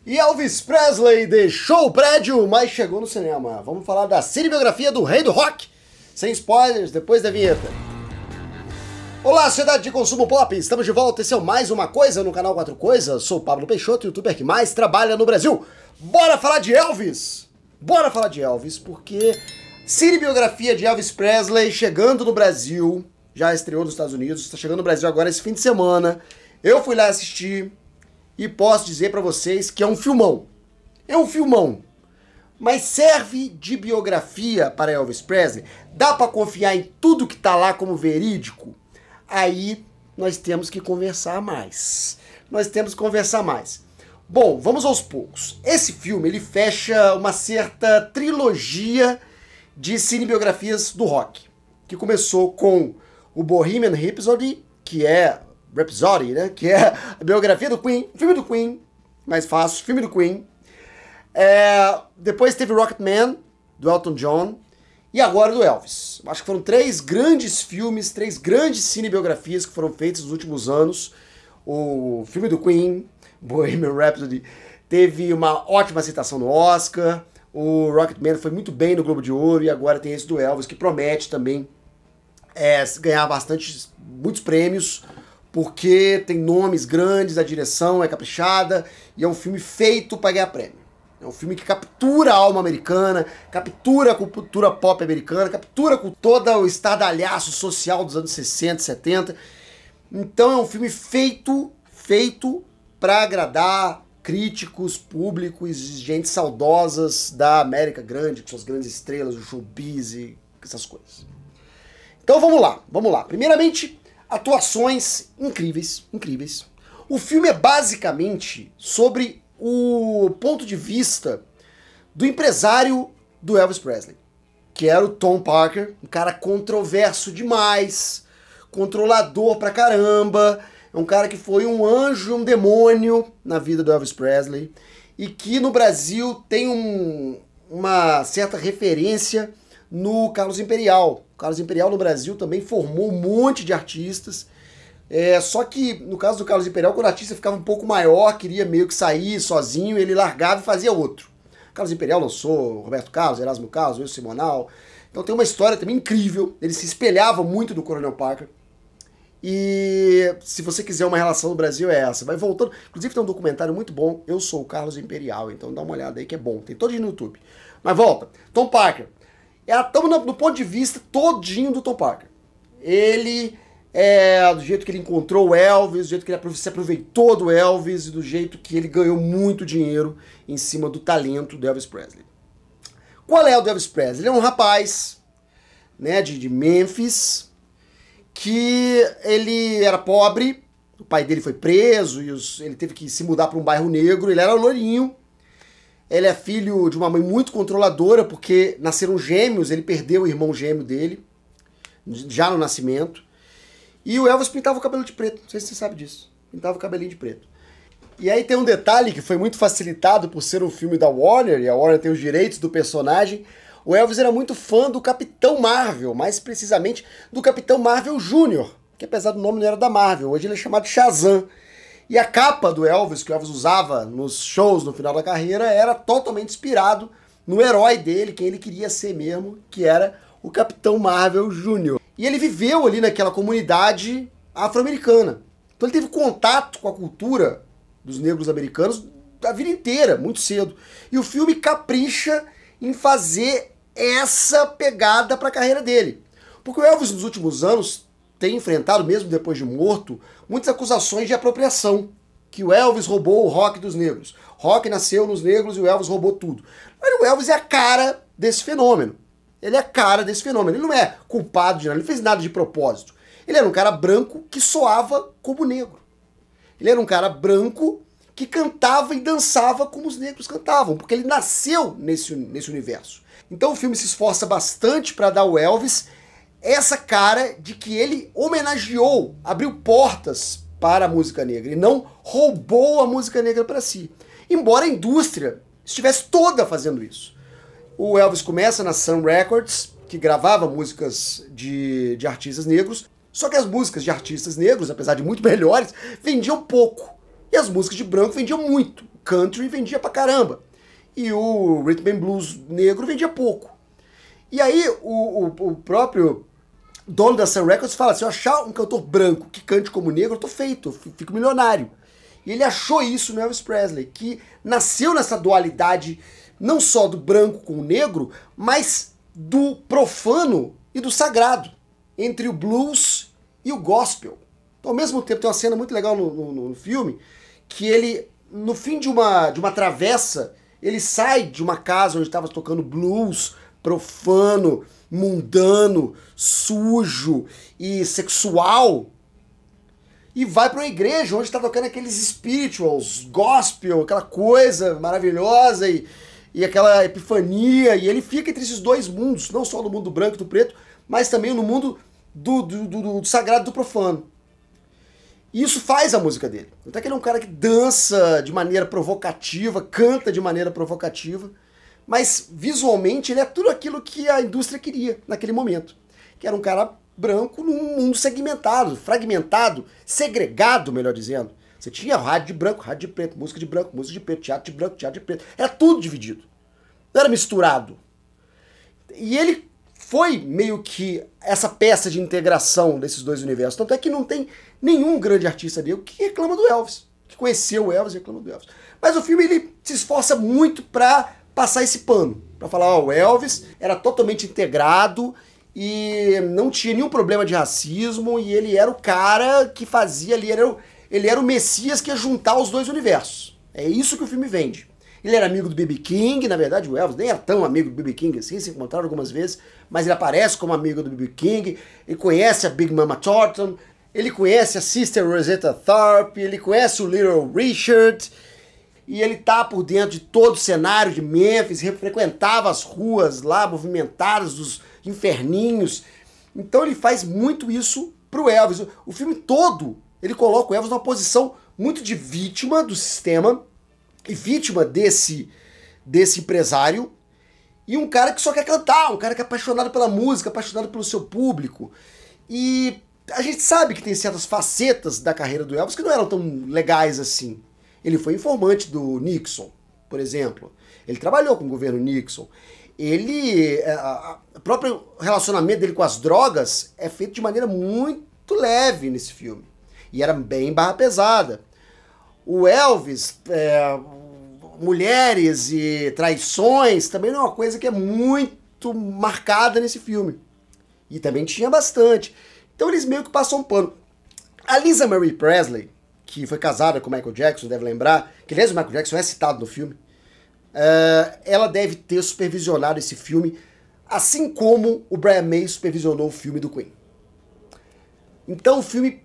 E Elvis Presley deixou o prédio, mas chegou no cinema. Vamos falar da cinebiografia do Rei do Rock. Sem spoilers, depois da vinheta. Olá, sociedade de consumo pop, estamos de volta. Esse é o Mais Uma Coisa no canal 4 Coisas. Sou o Pablo Peixoto, youtuber que mais trabalha no Brasil. Bora falar de Elvis! Bora falar de Elvis, porque cinebiografia de Elvis Presley chegando no Brasil. Já estreou nos Estados Unidos, está chegando no Brasil agora esse fim de semana. Eu fui lá assistir e posso dizer pra vocês que é um filmão. É um filmão. Mas serve de biografia para Elvis Presley? Dá pra confiar em tudo que tá lá como verídico? Aí nós temos que conversar mais. Bom, vamos aos poucos. Esse filme, ele fecha uma certa trilogia de cinebiografias do rock, que começou com o Bohemian Rhapsody, que é Rhapsody, né? Que é a biografia do Queen, filme do Queen, mais fácil, filme do Queen. Depois teve Rocketman, do Elton John, e agora do Elvis. Acho que foram três grandes filmes, três grandes cinebiografias que foram feitas nos últimos anos. O filme do Queen, Bohemian Rhapsody, teve uma ótima aceitação no Oscar. O Rocketman foi muito bem no Globo de Ouro, e agora tem esse do Elvis, que promete também ganhar muitos prêmios, porque tem nomes grandes, a direção é caprichada, e é um filme feito para ganhar prêmio. É um filme que captura a alma americana, captura a cultura pop americana, captura com todo o estardalhaço social dos anos 60, 70. Então é um filme feito para agradar críticos, públicos, gente saudosas da América grande, com suas grandes estrelas, o showbiz e essas coisas. Então vamos lá. Primeiramente, atuações incríveis. O filme é basicamente sobre o ponto de vista do empresário do Elvis Presley, que era o Tom Parker, um cara controverso demais, controlador pra caramba, é um cara que foi um anjo e um demônio na vida do Elvis Presley, e que no Brasil tem uma certa referência no Carlos Imperial. O Carlos Imperial no Brasil também formou um monte de artistas. Só que no caso do Carlos Imperial, quando o artista ficava um pouco maior, queria meio que sair sozinho, ele largava e fazia outro. O Carlos Imperial lançou Roberto Carlos, Erasmo Carlos, Wilson Simonal. Então tem uma história também incrível. Ele se espelhava muito do Coronel Parker. E se você quiser uma relação no Brasil, é essa. Vai voltando. Inclusive tem um documentário muito bom, Eu Sou o Carlos Imperial. Então dá uma olhada aí que é bom. Tem todo no YouTube. Mas volta. Tom Parker. Estamos no ponto de vista todinho do Tom Parker. Ele do jeito que ele encontrou o Elvis, do jeito que ele se aproveitou do Elvis e do jeito que ele ganhou muito dinheiro em cima do talento do Elvis Presley. Qual é o do Elvis Presley? Ele é um rapaz, né, de Memphis, que ele era pobre, o pai dele foi preso e ele teve que se mudar para um bairro negro, ele era loirinho. Ele é filho de uma mãe muito controladora, porque nasceram gêmeos, ele perdeu o irmão gêmeo dele, já no nascimento. E o Elvis pintava o cabelo de preto, não sei se você sabe disso, pintava o cabelinho de preto. E aí tem um detalhe que foi muito facilitado por ser um filme da Warner, e a Warner tem os direitos do personagem. O Elvis era muito fã do Capitão Marvel, mais precisamente do Capitão Marvel Jr., que apesar do nome não era da Marvel, hoje ele é chamado Shazam. E a capa do Elvis, que o Elvis usava nos shows no final da carreira, era totalmente inspirado no herói dele, quem ele queria ser mesmo, que era o Capitão Marvel Jr. E ele viveu ali naquela comunidade afro-americana. Então ele teve contato com a cultura dos negros americanos a vida inteira, muito cedo. E o filme capricha em fazer essa pegada para a carreira dele. Porque o Elvis, nos últimos anos, tem enfrentado, mesmo depois de morto, muitas acusações de apropriação. Que o Elvis roubou o rock dos negros. Rock nasceu nos negros e o Elvis roubou tudo. Mas o Elvis é a cara desse fenômeno. Ele é a cara desse fenômeno. Ele não é culpado de nada, ele não fez nada de propósito. Ele era um cara branco que soava como negro. Ele era um cara branco que cantava e dançava como os negros cantavam, porque ele nasceu nesse universo. Então o filme se esforça bastante para dar ao Elvis essa cara de que ele homenageou, abriu portas para a música negra e não roubou a música negra para si. Embora a indústria estivesse toda fazendo isso. O Elvis começa na Sun Records, que gravava músicas de artistas negros, só que as músicas de artistas negros, apesar de muito melhores, vendiam pouco. E as músicas de branco vendiam muito. country vendia pra caramba. E o rhythm and blues negro vendia pouco. E aí o próprio dono da Sun Records fala, se eu achar um cantor branco que cante como negro, eu tô feito, eu fico milionário. E ele achou isso no Elvis Presley, que nasceu nessa dualidade não só do branco com o negro, mas do profano e do sagrado, entre o blues e o gospel. Então, ao mesmo tempo, tem uma cena muito legal no filme, que ele, no fim de uma travessa, ele sai de uma casa onde estava tocando blues, profano, mundano, sujo e sexual, e vai para uma igreja onde está tocando aqueles spirituals, gospel, aquela coisa maravilhosa e aquela epifania, e ele fica entre esses dois mundos, não só no mundo branco e do preto, mas também no mundo do sagrado e do profano. E isso faz a música dele. Então ele é um cara que dança de maneira provocativa, canta de maneira provocativa, mas visualmente ele é tudo aquilo que a indústria queria naquele momento, que era um cara branco num mundo segmentado, fragmentado, segregado, melhor dizendo. Você tinha rádio de branco, rádio de preto, música de branco, música de preto, teatro de branco, teatro de preto. Era tudo dividido. Não era misturado. E ele foi meio que essa peça de integração desses dois universos. Tanto é que não tem nenhum grande artista negro que reclama do Elvis. Que conheceu o Elvis e reclama do Elvis. Mas o filme ele se esforça muito pra passar esse pano. Pra falar, ó, o Elvis era totalmente integrado e não tinha nenhum problema de racismo e ele era o cara que fazia ali, ele era o Messias que ia juntar os dois universos. É isso que o filme vende. Ele era amigo do B.B. King, na verdade o Elvis nem era tão amigo do B.B. King assim, se encontraram algumas vezes, mas ele aparece como amigo do B.B. King, ele conhece a Big Mama Thornton, ele conhece a Sister Rosetta Tharpe, ele conhece o Little Richard, e ele tá por dentro de todo o cenário de Memphis, frequentava as ruas lá movimentadas dos inferninhos. Então ele faz muito isso pro Elvis. O filme todo, ele coloca o Elvis numa posição muito de vítima do sistema e vítima desse empresário e um cara que só quer cantar, um cara que é apaixonado pela música, apaixonado pelo seu público. E a gente sabe que tem certas facetas da carreira do Elvis que não eram tão legais assim. Ele foi informante do Nixon, por exemplo. Ele trabalhou com o governo Nixon. O próprio relacionamento dele com as drogas é feito de maneira muito leve nesse filme. E era bem barra pesada. O Elvis, mulheres e traições, também não é uma coisa que é muito marcada nesse filme. E também tinha bastante. Então eles meio que passam um pano. A Lisa Marie Presley, que foi casada com o Michael Jackson, deve lembrar, que aliás o Michael Jackson é citado no filme, ela deve ter supervisionado esse filme, assim como o Brian May supervisionou o filme do Queen. Então o filme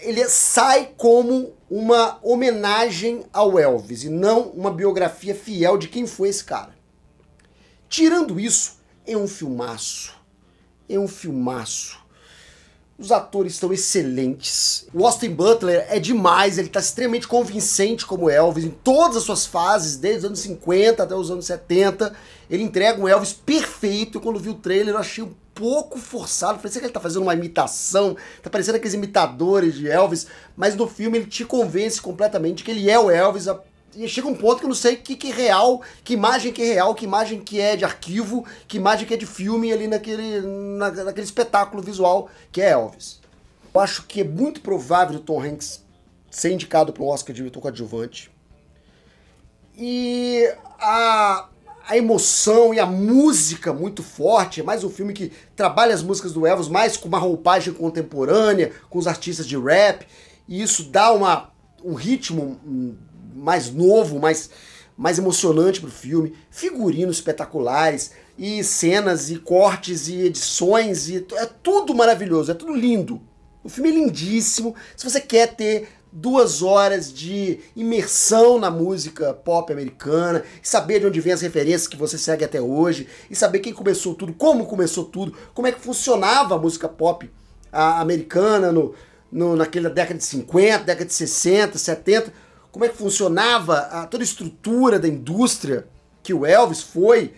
ele sai como uma homenagem ao Elvis e não uma biografia fiel de quem foi esse cara. Tirando isso, é um filmaço. É um filmaço. Os atores estão excelentes. O Austin Butler é demais, ele está extremamente convincente como Elvis em todas as suas fases, desde os anos 50 até os anos 70. Ele entrega um Elvis perfeito. Quando vi o trailer eu achei um pouco forçado. Parecia que ele tá fazendo uma imitação, tá parecendo aqueles imitadores de Elvis, mas no filme ele te convence completamente que ele é o Elvis. E chega um ponto que eu não sei que é real, que imagem que é real, que imagem que é de arquivo, que imagem que é de filme ali naquele espetáculo visual que é Elvis. Eu acho que é muito provável o Tom Hanks ser indicado para um Oscar de diretor coadjuvante. E a emoção e a música muito forte, é mais um filme que trabalha as músicas do Elvis mais com uma roupagem contemporânea, com os artistas de rap, e isso dá um ritmo mais novo, mais emocionante pro filme, figurinos espetaculares, e cenas, e cortes, e edições, e é tudo maravilhoso, é tudo lindo. O filme é lindíssimo. Se você quer ter 2 horas de imersão na música pop americana, e saber de onde vem as referências que você segue até hoje, e saber quem começou tudo, como é que funcionava a música pop americana naquela década de 50, década de 60, 70, como é que funcionava toda a estrutura da indústria, que o Elvis foi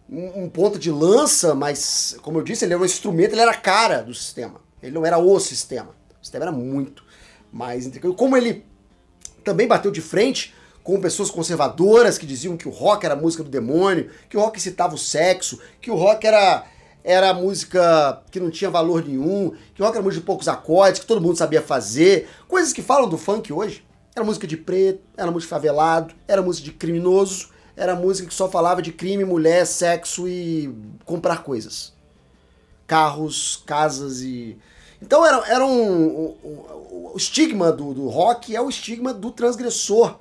um ponto de lança, mas, como eu disse, ele era um instrumento, ele era a cara do sistema. Ele não era o sistema. O sistema era muito mais... Como ele também bateu de frente com pessoas conservadoras que diziam que o rock era a música do demônio, que o rock citava o sexo, que o rock era música que não tinha valor nenhum, que o rock era música de poucos acordes, que todo mundo sabia fazer, coisas que falam do funk hoje. Era música de preto, era música de favelado, era música de criminoso, era música que só falava de crime, mulher, sexo e comprar coisas. Carros, casas e... Então o estigma do rock é o estigma do transgressor,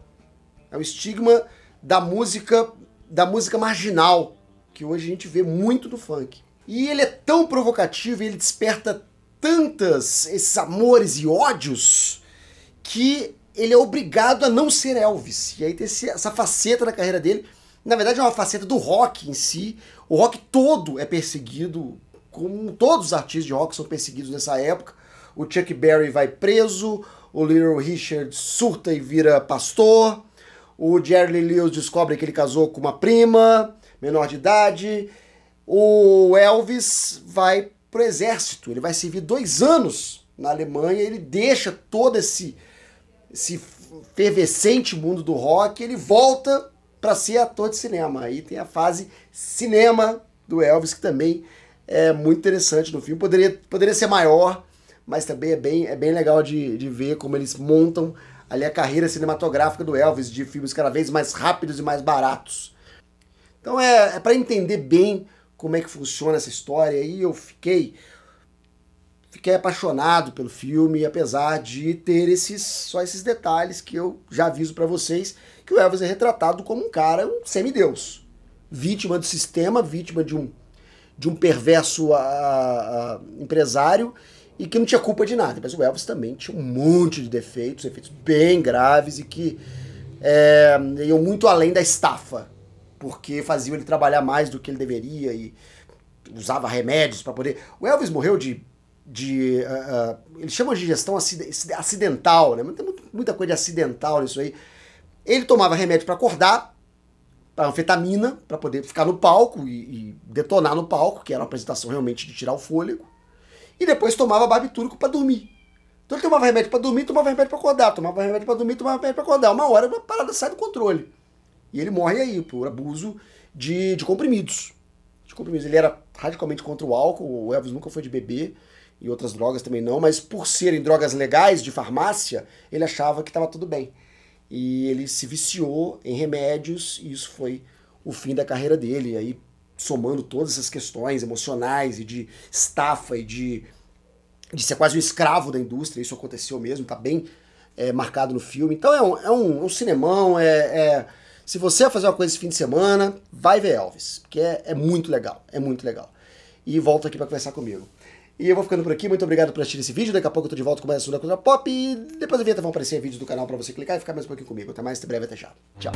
é o estigma da música marginal, que hoje a gente vê muito no funk. E ele é tão provocativo e ele desperta esses amores e ódios que ele é obrigado a não ser Elvis. E aí tem essa faceta da carreira dele. Na verdade é uma faceta do rock em si. O rock todo é perseguido, como todos os artistas de rock são perseguidos nessa época. O Chuck Berry vai preso, o Little Richard surta e vira pastor, o Jerry Lee Lewis descobre que ele casou com uma prima, menor de idade. O Elvis vai pro exército, ele vai servir 2 anos na Alemanha, ele deixa todo esse efervescente mundo do rock, ele volta para ser ator de cinema. Aí tem a fase cinema do Elvis, que também é muito interessante no filme. Poderia ser maior, mas também é bem legal de ver como eles montam ali a carreira cinematográfica do Elvis, de filmes cada vez mais rápidos e mais baratos. Então é para entender bem como é que funciona essa história, e eu fiquei apaixonado pelo filme, apesar de ter só esses detalhes que eu já aviso para vocês, que o Elvis é retratado como um cara, um semideus, vítima do sistema, vítima de um perverso empresário, e que não tinha culpa de nada. Mas o Elvis também tinha um monte de defeitos bem graves, e que iam muito além da estafa, porque faziam ele trabalhar mais do que ele deveria e usava remédios para poder... O Elvis morreu eles chamam de gestão acidental, né? Mas tem muita coisa de acidental nisso aí. Ele tomava remédio para acordar, para anfetamina, para poder ficar no palco e detonar no palco, que era uma apresentação realmente de tirar o fôlego, e depois tomava barbitúrico para dormir. Então ele tomava remédio para dormir, tomava remédio para acordar, tomava remédio para dormir, tomava remédio para acordar. Uma hora a parada sai do controle. E ele morre aí por abuso de comprimidos. Ele era radicalmente contra o álcool, o Elvis nunca foi de beber, e outras drogas também não, mas por serem drogas legais de farmácia, ele achava que estava tudo bem. E ele se viciou em remédios, e isso foi o fim da carreira dele. E aí, somando todas essas questões emocionais e de estafa e de ser quase um escravo da indústria, isso aconteceu mesmo, tá bem marcado no filme. Então é um cinemão, se você vai fazer uma coisa esse fim de semana, vai ver Elvis, porque é muito legal, E volta aqui para conversar comigo. E eu vou ficando por aqui, muito obrigado por assistir esse vídeo, daqui a pouco eu tô de volta com mais uma cultura pop, e depois da vinheta vão aparecer vídeos do canal para você clicar e ficar mais um pouquinho comigo. Até mais, até breve, até já. Tchau.